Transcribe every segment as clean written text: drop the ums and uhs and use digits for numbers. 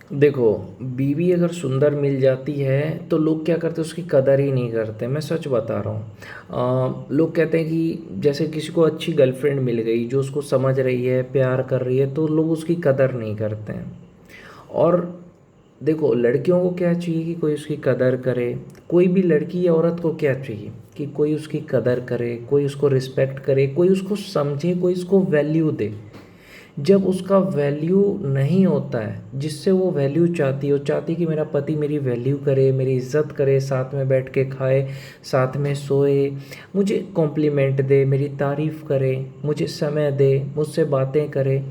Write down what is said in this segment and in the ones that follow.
देखो, बीवी अगर सुंदर मिल जाती है तो लोग क्या करते हैं, उसकी कदर ही नहीं करते। मैं सच बता रहा हूँ। लोग कहते हैं कि जैसे किसी को अच्छी गर्लफ्रेंड मिल गई जो उसको समझ रही है, प्यार कर रही है, तो लोग उसकी कदर नहीं करते हैं। और देखो, लड़कियों को क्या चाहिए कि कोई उसकी कदर करे। कोई भी लड़की या औरत को क्या चाहिए कि कोई उसकी कदर करे, कोई उसको रिस्पेक्ट करे, कोई उसको समझे, कोई उसको वैल्यू दे। जब उसका वैल्यू नहीं होता है, जिससे वो वैल्यू चाहती है, वो चाहती है कि मेरा पति मेरी वैल्यू करे, मेरी इज्जत करे, साथ में बैठ के खाए, साथ में सोए, मुझे कॉम्प्लीमेंट दे, मेरी तारीफ़ करे, मुझे समय दे, मुझसे बातें करे।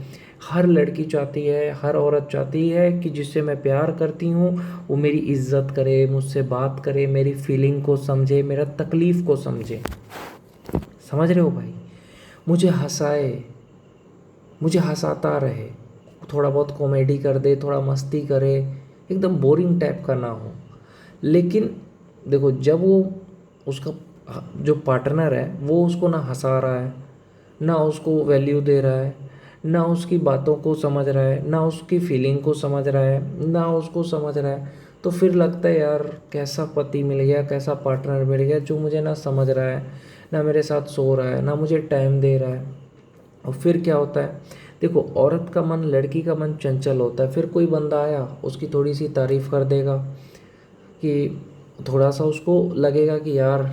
हर लड़की चाहती है, हर औरत चाहती है कि जिससे मैं प्यार करती हूँ वो मेरी इज्जत करे, मुझसे बात करे, मेरी फीलिंग को समझे, मेरा तकलीफ़ को समझे। समझ रहे हो भाई? मुझे हंसाए, मुझे हंसाता रहे, थोड़ा बहुत कॉमेडी कर दे, थोड़ा मस्ती करे, एकदम बोरिंग टाइप का ना हो। लेकिन देखो, जब वो उसका जो पार्टनर है वो उसको ना हंसा रहा है, ना उसको वैल्यू दे रहा है, ना उसकी बातों को समझ रहा है, ना उसकी फीलिंग को समझ रहा है, ना उसको समझ रहा है, तो फिर लगता है यार कैसा पति मिल गया, कैसा पार्टनर मिल गया जो मुझे ना समझ रहा है, ना मेरे साथ सो रहा है, ना मुझे टाइम दे रहा है। और फिर क्या होता है, देखो, औरत का मन, लड़की का मन चंचल होता है। फिर कोई बंदा आया, उसकी थोड़ी सी तारीफ़ कर देगा, कि थोड़ा सा उसको लगेगा कि यार,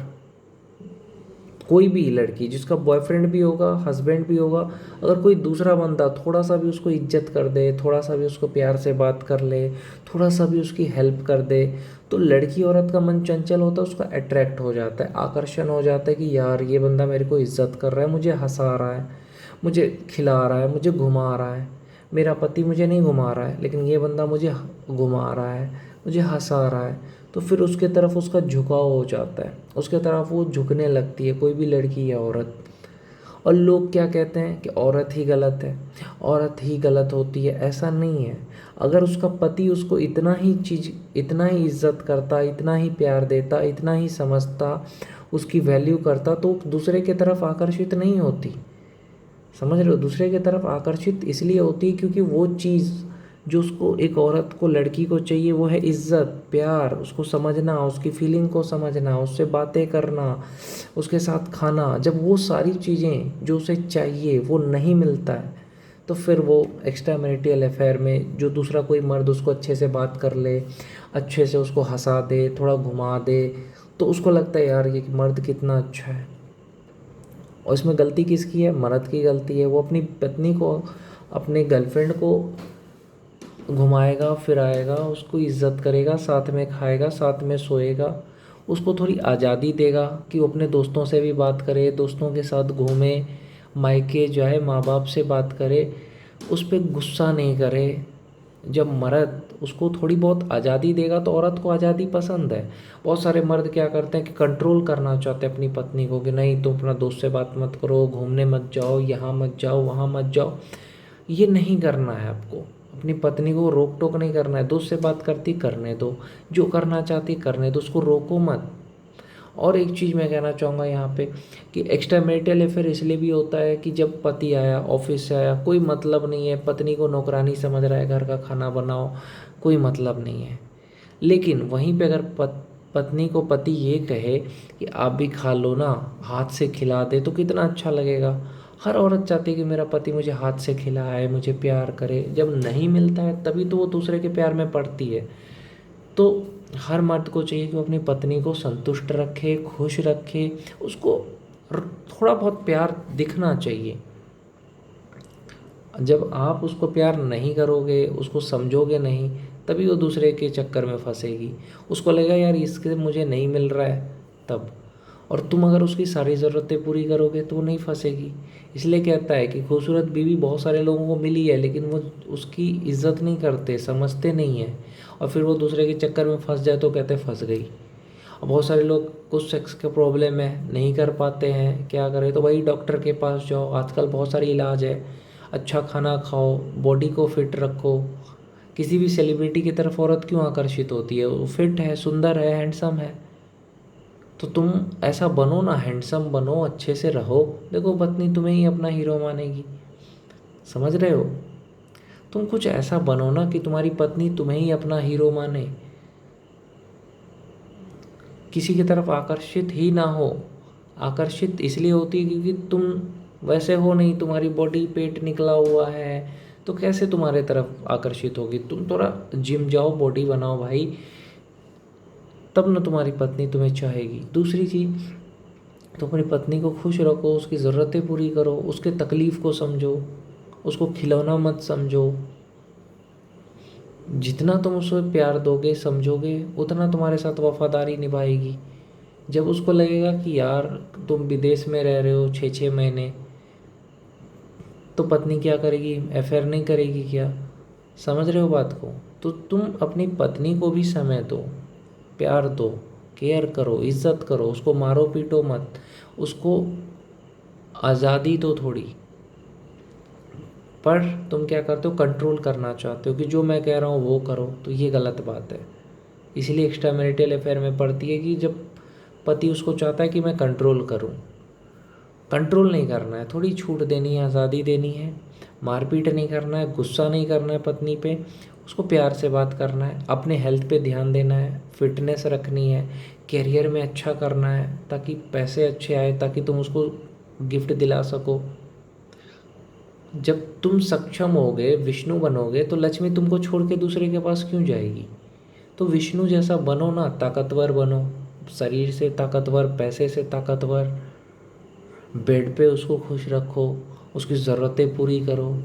कोई भी लड़की जिसका बॉयफ्रेंड भी होगा, हस्बैंड भी होगा, अगर कोई दूसरा बंदा थोड़ा सा भी उसको इज्जत कर दे, थोड़ा सा भी उसको प्यार से बात कर ले, थोड़ा सा भी उसकी हेल्प कर दे, तो लड़की औरत का मन चंचल होता है, उसका अट्रैक्ट हो जाता है, आकर्षण हो जाता है कि यार ये बंदा मेरे को इज्जत कर रहा है, मुझे हंसा रहा है, मुझे खिला रहा है, मुझे घुमा रहा है। मेरा पति मुझे नहीं घुमा रहा है, लेकिन ये बंदा मुझे घुमा रहा है, मुझे हंसा रहा है। तो फिर उसके तरफ उसका झुकाव हो जाता है, उसके तरफ वो झुकने लगती है, कोई भी लड़की या औरत। और लोग क्या कहते हैं कि औरत ही गलत है, औरत ही गलत होती है। ऐसा नहीं है। अगर उसका पति उसको इतना ही इज्जत करता, इतना ही प्यार देता, इतना ही समझता, उसकी वैल्यू करता, तो दूसरे की तरफ आकर्षित नहीं होती। समझ रहे हो? दूसरे की तरफ आकर्षित इसलिए होती है क्योंकि वो चीज़ जो उसको, एक औरत को, लड़की को चाहिए, वो है इज्जत, प्यार, उसको समझना, उसकी फीलिंग को समझना, उससे बातें करना, उसके साथ खाना। जब वो सारी चीज़ें जो उसे चाहिए वो नहीं मिलता है, तो फिर वो एक्स्ट्रा मैरिटल अफेयर में, जो दूसरा कोई मर्द उसको अच्छे से बात कर ले, अच्छे से उसको हंसा दे, थोड़ा घुमा दे, तो उसको लगता है यार ये मर्द कितना अच्छा है। और इसमें गलती किसकी है? मर्द की गलती है। वो अपनी पत्नी को, अपने गर्लफ्रेंड को घुमाएगा फिराएगा, उसको इज्जत करेगा, साथ में खाएगा, साथ में सोएगा, उसको थोड़ी आज़ादी देगा कि वो अपने दोस्तों से भी बात करे, दोस्तों के साथ घूमे, मायके जाए, माँ बाप से बात करे, उस पर गुस्सा नहीं करे। जब मर्द उसको थोड़ी बहुत आज़ादी देगा तो औरत को आज़ादी पसंद है। बहुत सारे मर्द क्या करते हैं कि कंट्रोल करना चाहते हैं अपनी पत्नी को, कि नहीं तुम अपना दोस्त से बात मत करो, घूमने मत जाओ, यहाँ मत जाओ, वहाँ मत जाओ। ये नहीं करना है आपको। अपनी पत्नी को रोक टोक नहीं करना है। दोस्त से बात करती करने दो, जो करना चाहती करने दो, उसको रोको मत। और एक चीज़ मैं कहना चाहूँगा यहाँ पे, कि एक्स्ट्रा मैरिटल अफेयर इसलिए भी होता है कि जब पति आया, ऑफिस से आया, कोई मतलब नहीं है, पत्नी को नौकरानी समझ रहा है, घर का खाना बनाओ, कोई मतलब नहीं है। लेकिन वहीं पे अगर पत्नी को पति ये कहे कि आप भी खा लो ना, हाथ से खिला दे, तो कितना अच्छा लगेगा। हर औरत चाहती है कि मेरा पति मुझे हाथ से खिलाए, मुझे प्यार करे। जब नहीं मिलता है तभी तो वो दूसरे के प्यार में पड़ती है। तो हर मर्द को चाहिए कि वो अपनी पत्नी को संतुष्ट रखे, खुश रखे, उसको थोड़ा बहुत प्यार दिखना चाहिए। जब आप उसको प्यार नहीं करोगे, उसको समझोगे नहीं, तभी वो दूसरे के चक्कर में फंसेगी। उसको लगेगा यार इसके मुझे नहीं मिल रहा है, तब। और तुम अगर उसकी सारी ज़रूरतें पूरी करोगे तो वो नहीं फंसेगी। इसलिए कहता है कि खूबसूरत बीवी बहुत सारे लोगों को मिली है, लेकिन वो उसकी इज्जत नहीं करते, समझते नहीं हैं। और फिर वो दूसरे के चक्कर में फंस जाए तो कहते फंस गई। और बहुत सारे लोग, कुछ सेक्स का प्रॉब्लम है, नहीं कर पाते हैं, क्या करें? तो भाई डॉक्टर के पास जाओ, आजकल बहुत सारी इलाज है। अच्छा खाना खाओ, बॉडी को फिट रखो। किसी भी सेलिब्रिटी की तरफ औरत क्यों आकर्षित होती है? वो फिट है, सुंदर है, हैंडसम है। तो तुम ऐसा बनो ना, हैंडसम बनो, अच्छे से रहो। देखो, पत्नी तुम्हें ही अपना हीरो मानेगी। समझ रहे हो? तुम कुछ ऐसा बनो ना कि तुम्हारी पत्नी तुम्हें ही अपना हीरो माने, किसी की तरफ आकर्षित ही ना हो। आकर्षित इसलिए होती है क्योंकि तुम वैसे हो नहीं, तुम्हारी बॉडी पेट निकला हुआ है, तो कैसे तुम्हारे तरफ आकर्षित होगी। तुम थोड़ा जिम जाओ, बॉडी बनाओ भाई, तब ना तुम्हारी पत्नी तुम्हें चाहेगी। दूसरी चीज़, तो अपनी पत्नी को खुश रखो, उसकी ज़रूरतें पूरी करो, उसके तकलीफ़ को समझो, उसको खिलौना मत समझो। जितना तुम उसे प्यार दोगे, समझोगे, उतना तुम्हारे साथ वफादारी निभाएगी। जब उसको लगेगा कि यार तुम विदेश में रह रहे हो 6-6 महीने, तो पत्नी क्या करेगी, अफेयर नहीं करेगी क्या। समझ रहे हो बात को। तो तुम अपनी पत्नी को भी समय दो, प्यार दो, केयर करो, इज्जत करो, उसको मारो पीटो मत, उसको आज़ादी दो थोड़ी। पर तुम क्या करते हो, कंट्रोल करना चाहते हो कि जो मैं कह रहा हूँ वो करो, तो ये गलत बात है। इसीलिए एक्स्ट्रा मैरिटल अफेयर में पड़ती है कि जब पति उसको चाहता है कि मैं कंट्रोल करूँ, कंट्रोल नहीं करना है, थोड़ी छूट देनी है, आज़ादी देनी है, मारपीट नहीं करना है, गुस्सा नहीं करना है पत्नी पे, उसको प्यार से बात करना है, अपने हेल्थ पे ध्यान देना है, फिटनेस रखनी है, करियर में अच्छा करना है ताकि पैसे अच्छे आए, ताकि तुम उसको गिफ्ट दिला सको। जब तुम सक्षम होगे, विष्णु बनोगे, तो लक्ष्मी तुमको छोड़ के दूसरे के पास क्यों जाएगी। तो विष्णु जैसा बनो ना, ताकतवर बनो, शरीर से ताकतवर, पैसे से ताकतवर। बेड पे उसको खुश रखो, उसकी ज़रूरतें पूरी करो,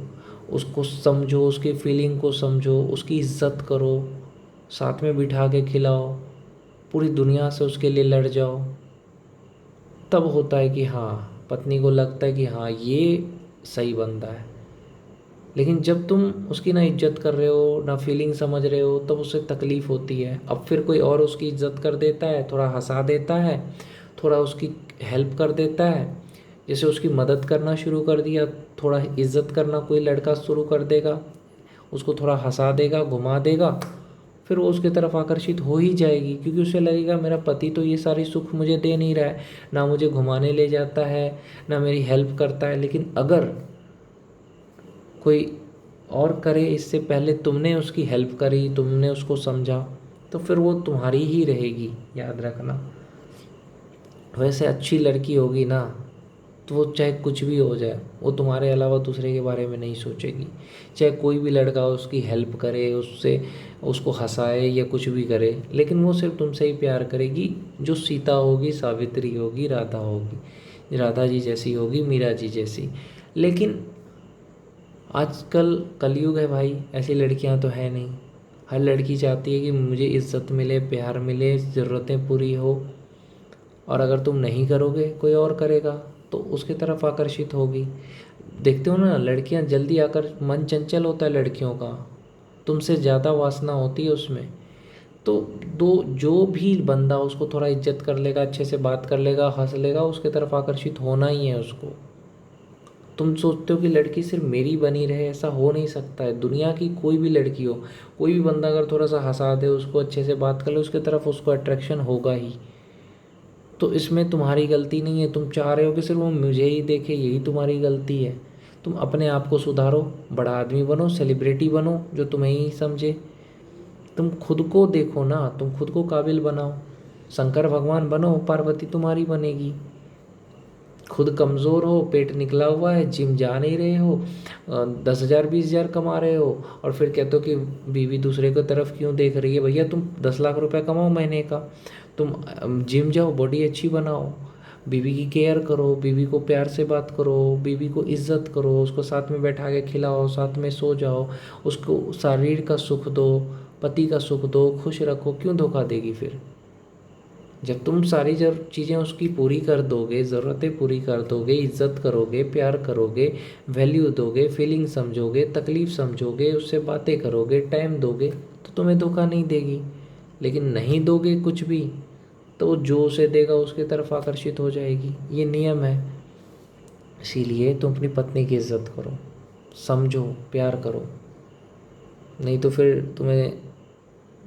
उसको समझो, उसकी फीलिंग को समझो, उसकी इज्जत करो, साथ में बिठा के खिलाओ, पूरी दुनिया से उसके लिए लड़ जाओ। तब होता है कि हाँ, पत्नी को लगता है कि हाँ ये सही बंदा है। लेकिन जब तुम उसकी ना इज्जत कर रहे हो, ना फीलिंग समझ रहे हो, तब उसे तकलीफ़ होती है। अब फिर कोई और उसकी इज्जत कर देता है, थोड़ा हंसा देता है, थोड़ा उसकी हेल्प कर देता है, जैसे उसकी मदद करना शुरू कर दिया, थोड़ा इज्जत करना कोई लड़का शुरू कर देगा, उसको थोड़ा हंसा देगा, घुमा देगा, फिर वो उसकी तरफ आकर्षित हो ही जाएगी। क्योंकि उसे लगेगा मेरा पति तो ये सारी सुख मुझे दे नहीं रहा है, ना मुझे घुमाने ले जाता है, ना मेरी हेल्प करता है। लेकिन अगर कोई और करे, इससे पहले तुमने उसकी हेल्प करी, तुमने उसको समझा, तो फिर वो तुम्हारी ही रहेगी, याद रखना। वैसे अच्छी लड़की होगी ना, तो वो चाहे कुछ भी हो जाए, वो तुम्हारे अलावा दूसरे के बारे में नहीं सोचेगी। चाहे कोई भी लड़का उसकी हेल्प करे, उससे उसको हंसाए या कुछ भी करे, लेकिन वो सिर्फ तुमसे ही प्यार करेगी। जो सीता होगी, सावित्री होगी, राधा होगी, राधा जी जैसी होगी, मीरा जी जैसी। लेकिन आजकल कलयुग है भाई, ऐसी लड़कियां तो है नहीं। हर लड़की चाहती है कि मुझे इज्जत मिले, प्यार मिले, ज़रूरतें पूरी हो, और अगर तुम नहीं करोगे, कोई और करेगा, तो उसकी तरफ आकर्षित होगी। देखते हो ना, लड़कियां जल्दी आकर, मन चंचल होता है लड़कियों का, तुमसे ज़्यादा वासना होती है उसमें। तो दो जो भी बंदा उसको थोड़ा इज्जत कर लेगा, अच्छे से बात कर लेगा, हंस लेगा, उसके तरफ आकर्षित होना ही है उसको। तुम सोचते हो कि लड़की सिर्फ मेरी बनी रहे, ऐसा हो नहीं सकता है। दुनिया की कोई भी लड़की हो, कोई भी बंदा अगर थोड़ा सा हंसा दे, उसको अच्छे से बात कर ले, उसके तरफ उसको अट्रैक्शन होगा ही। तो इसमें तुम्हारी गलती नहीं है। तुम चाह रहे हो कि सिर्फ वो मुझे ही देखे, यही तुम्हारी गलती है। तुम अपने आप को सुधारो, बड़ा आदमी बनो, सेलिब्रिटी बनो, जो तुम्हें ही समझे। तुम खुद को देखो ना, तुम खुद को काबिल बनाओ, शंकर भगवान बनो, पार्वती तुम्हारी बनेगी। खुद कमज़ोर हो, पेट निकला हुआ है, जिम जा नहीं रहे हो, 10,000 20,000 कमा रहे हो, और फिर कहते हो कि बीवी दूसरे की तरफ क्यों देख रही है। भैया तुम 10 लाख रुपए कमाओ महीने का, तुम जिम जाओ, बॉडी अच्छी बनाओ, बीवी की केयर करो, बीवी को प्यार से बात करो, बीवी को इज्जत करो, उसको साथ में बैठा के खिलाओ, साथ में सो जाओ, उसको शरीर का सुख दो, पति का सुख दो, खुश रखो। क्यों धोखा देगी फिर। जब तुम सारी जब चीज़ें उसकी पूरी कर दोगे, ज़रूरतें पूरी कर दोगे, इज्जत करोगे, प्यार करोगे, वैल्यू दोगे, फीलिंग समझोगे, तकलीफ़ समझोगे, उससे बातें करोगे, टाइम दोगे, तो तुम्हें धोखा नहीं देगी। लेकिन नहीं दोगे कुछ भी, तो वो जो उसे देगा उसकी तरफ आकर्षित हो जाएगी। ये नियम है। इसीलिए तुम अपनी पत्नी की इज्जत करो, समझो, प्यार करो, नहीं तो फिर तुम्हें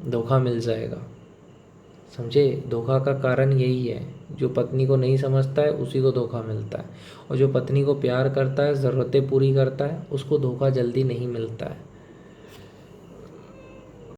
धोखा मिल जाएगा। समझे। धोखा का कारण यही है, जो पत्नी को नहीं समझता है उसी को धोखा मिलता है, और जो पत्नी को प्यार करता है, ज़रूरतें पूरी करता है, उसको धोखा जल्दी नहीं मिलता है।